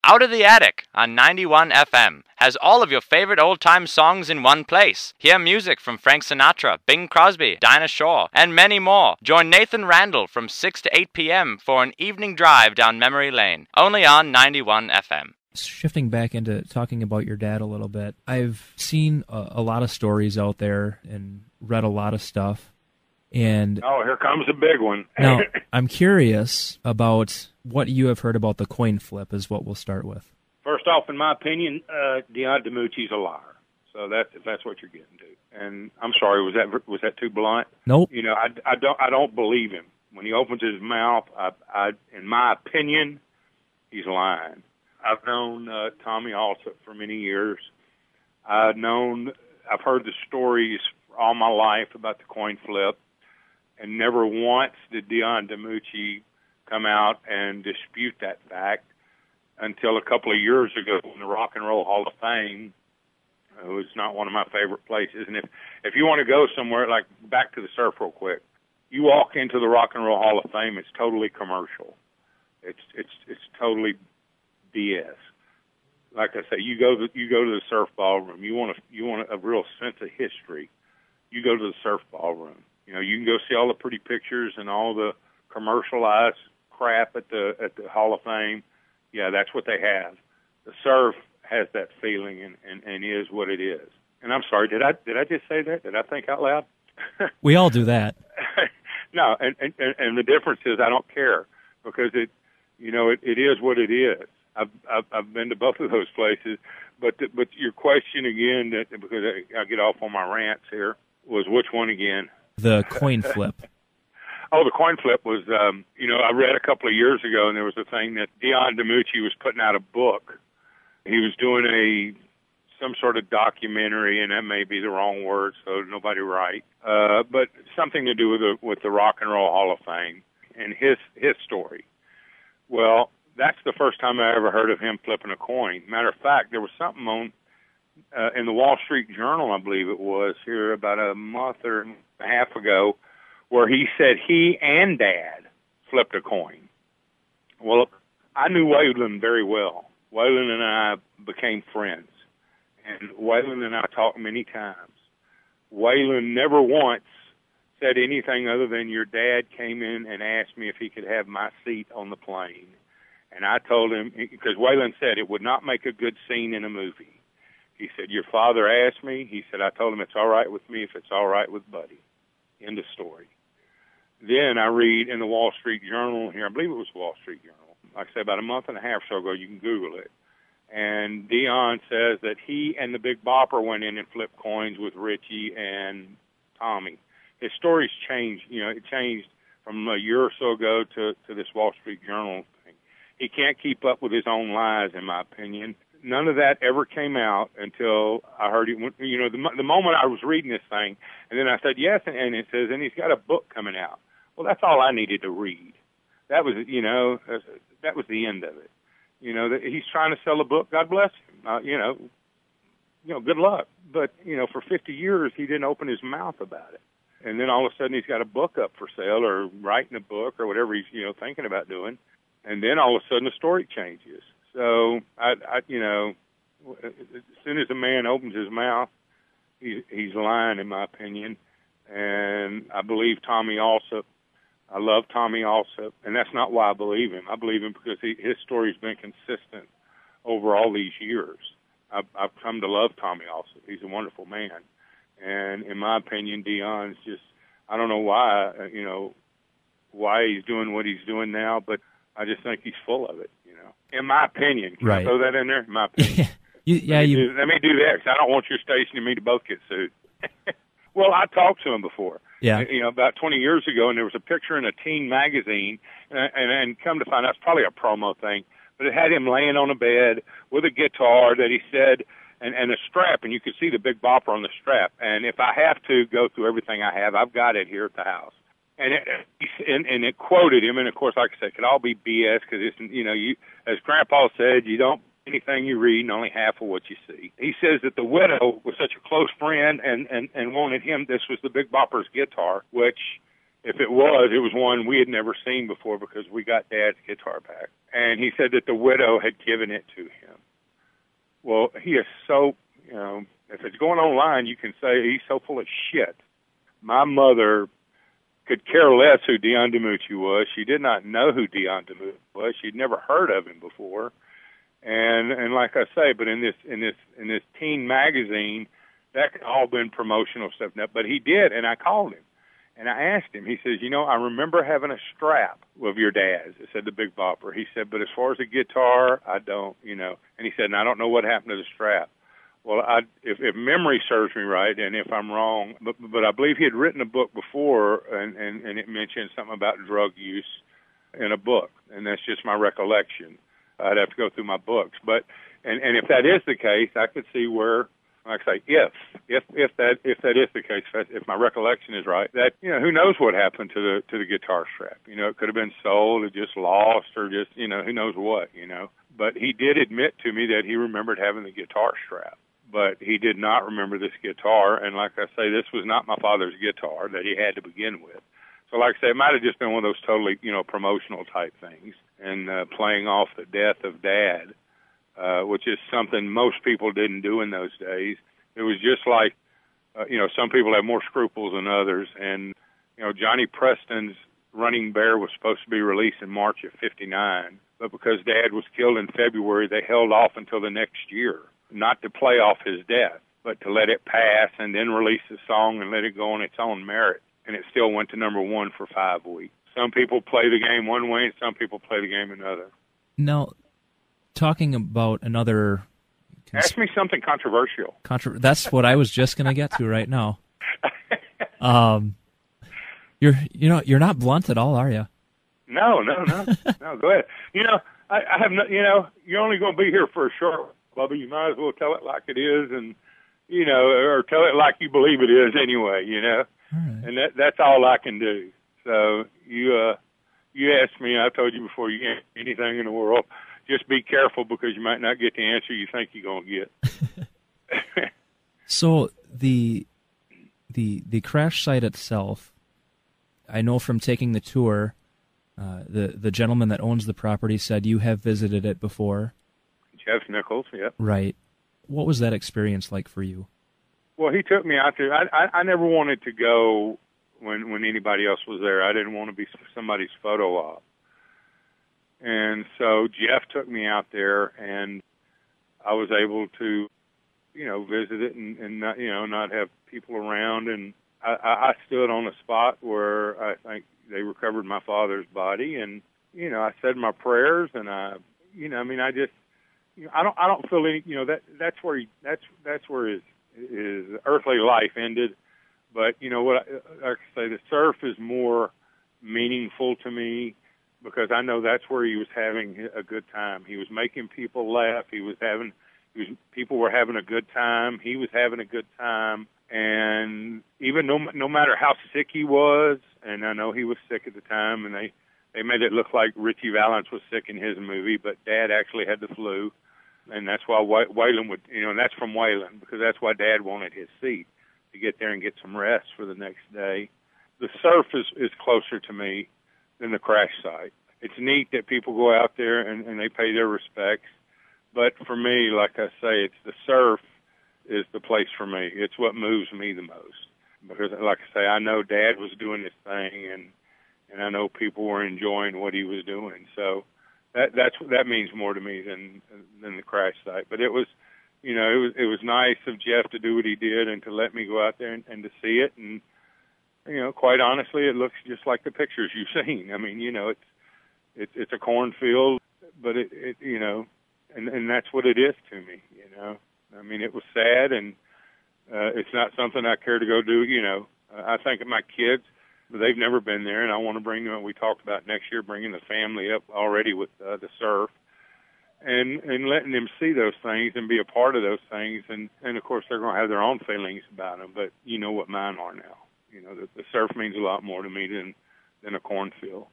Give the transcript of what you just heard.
Out of the Attic on 91 FM has all of your favorite old-time songs in one place. Hear music from Frank Sinatra, Bing Crosby, Dinah Shore, and many more. Join Nathan Randall from 6 to 8 p.m. for an evening drive down memory lane, only on 91 FM. Shifting back into talking about your dad a little bit, I've seen a lot of stories out there and read a lot of stuff. And oh, here comes a big one. Now, I'm curious about what you have heard about the coin flip is what we'll start with. First off, in my opinion, Dion DiMucci's a liar. So if that's what you're getting to. And I'm sorry, was that too blunt? Nope. You know, I don't believe him. When he opens his mouth, in my opinion, he's lying. I've known Tommy Alsop for many years. I've heard the stories all my life about the coin flip. And never once did Dion DiMucci come out and dispute that fact until a couple of years ago in the Rock and Roll Hall of Fame. It was not one of my favorite places. And if you want to go somewhere, like back to the surf real quick, you walk into the Rock and Roll Hall of Fame, it's totally commercial. It's totally BS. Like I say, you go to the surf ballroom. You want a real sense of history. You go to the surf ballroom. You know, you can go see all the pretty pictures and all the commercialized crap at the Hall of Fame. Yeah, that's what they have. The surf has that feeling and is what it is. And I'm sorry, did I just say that? Did I think out loud? We all do that. No, and the difference is I don't care because it is what it is. I've been to both of those places, but your question again, because I get off on my rants here, was which one again? The coin flip. Oh, the coin flip was, I read a couple of years ago, and there was a thing that Dion DiMucci was putting out a book. He was doing some sort of documentary, and that may be the wrong word, so nobody write, but something to do with the Rock and Roll Hall of Fame and his story. Well, that's the first time I ever heard of him flipping a coin. Matter of fact, there was something on in the Wall Street Journal, I believe it was, here about a month or a half ago, where he said he and Dad flipped a coin. Well, I knew Waylon very well. Waylon and I became friends, and Waylon and I talked many times. Waylon never once said anything other than your dad came in and asked me if he could have my seat on the plane. And I told him, because Waylon said it would not make a good scene in a movie. He said, your father asked me. He said, I told him it's all right with me if it's all right with Buddy. End of story. Then I read in the Wall Street Journal here, I believe it was the Wall Street Journal, like I said, about a month and a half or so ago, you can Google it. And Dion says that he and the Big Bopper went in and flipped coins with Richie and Tommy. His story's changed. You know, it changed from a year or so ago to this Wall Street Journal thing. He can't keep up with his own lies, in my opinion. None of that ever came out until I heard it. You know, the moment I was reading this thing, and then I said yes, and it says, and he's got a book coming out. Well, that's all I needed to read. That was, that was the end of it. You know, that he's trying to sell a book. God bless him. Good luck. But for 50 years he didn't open his mouth about it, and then all of a sudden he's got a book up for sale or writing a book or whatever he's thinking about doing, and then all of a sudden the story changes. So, as soon as a man opens his mouth, he's lying, in my opinion. And I believe Tommy Alsop. I love Tommy Alsop, and that's not why I believe him. I believe him because his story's been consistent over all these years. I've come to love Tommy Alsop. He's a wonderful man. And in my opinion, Dion's just, I don't know why, why he's doing what he's doing now, but I just think he's full of it, In my opinion. Can I throw that in there? In my opinion. Let me do that, because I don't want your station and me to both get sued. Well, I talked to him before. Yeah. About 20 years ago, and there was a picture in a teen magazine, and come to find out, it's probably a promo thing, but it had him laying on a bed with a guitar that he said, and a strap, and you could see the Big Bopper on the strap. And if I have to go through everything I have, I've got it here at the house. And it quoted him, and of course, like I said, it could all be BS because it's as Grandpa said, you don't anything you read and only half of what you see. He says that the widow was such a close friend and wanted him. This was the Big Bopper's guitar, which if it was one we had never seen before because we got Dad's guitar back. And he said that the widow had given it to him. Well, he is so, if it's going online, you can say he's so full of shit. My mother could care less who Dion DiMucci was. She did not know who Dion DiMucci was. She'd never heard of him before. And like I say, but in this teen magazine, that could all been promotional stuff. But he did, and I called him. And I asked him, he says, I remember having a strap of your dad's. It said the Big Bopper. He said, but as far as the guitar, I don't, And he said, and I don't know what happened to the strap. Well, if memory serves me right, and if I'm wrong, but I believe he had written a book before, and it mentioned something about drug use in a book, and that's just my recollection. I'd have to go through my books. But and if that is the case, I could see where, like I say, if that is the case, if my recollection is right, that who knows what happened to the guitar strap? It could have been sold, or just lost, or just who knows what. But he did admit to me that he remembered having the guitar strap, but he did not remember this guitar. And like I say, this was not my father's guitar that he had to begin with. So like I say, it might have just been one of those totally promotional type things, and playing off the death of Dad. Which is something most people didn't do in those days. It was just like, some people have more scruples than others. And, Johnny Preston's Running Bear was supposed to be released in March of '59. But because Dad was killed in February, they held off until the next year, not to play off his death, but to let it pass and then release the song and let it go on its own merit. And it still went to number one for 5 weeks. Some people play the game one way and some people play the game another. Now, talking about another... Ask me something controversial. That's what I was just going to get to right now. You're not blunt at all, are you? No. No, go ahead. I have no, you're only going to be here for a short while, Bubba. You might as well tell it like it is, and or tell it like you believe it is anyway. All right. And that's all I can do. So you asked me, I told you before, you can't do anything in the world. Just be careful because you might not get the answer you think you're going to get. So the crash site itself, I know from taking the tour, the gentleman that owns the property said you have visited it before. Jeff Nichols, yeah. Right. What was that experience like for you? Well, he took me out there. I never wanted to go when anybody else was there. I didn't want to be somebody's photo op. And so Jeff took me out there, and I was able to, visit it and not, not have people around. And I stood on a spot where I think they recovered my father's body, and I said my prayers, and I just, I don't feel any, that's where his earthly life ended. But what I say, the surf is more meaningful to me, because I know that's where he was having a good time. He was making people laugh. People were having a good time. He was having a good time. And even no matter how sick he was, and I know he was sick at the time, and they made it look like Richie Valens was sick in his movie, but Dad actually had the flu. And that's why Waylon would, and that's from Waylon, because that's why Dad wanted his seat, to get there and get some rest for the next day. The surf is closer to me than the crash site. It's neat that people go out there and they pay their respects. But for me, like I say, it's the surf is the place for me. It's what moves me the most. Because, like I say, I know Dad was doing his thing, and I know people were enjoying what he was doing. So that means more to me than the crash site. But it was, it was nice of Jeff to do what he did and to let me go out there and to see it. And quite honestly, it looks just like the pictures you've seen. I mean, it's a cornfield, but it and that's what it is to me. I mean, it was sad, and it's not something I care to go do. I think of my kids, but they've never been there, and I want to bring them. We talked about next year bringing the family up already with the surf, and letting them see those things and be a part of those things. And of course, they're going to have their own feelings about them, but you know what mine are now. The surf means a lot more to me than a cornfield.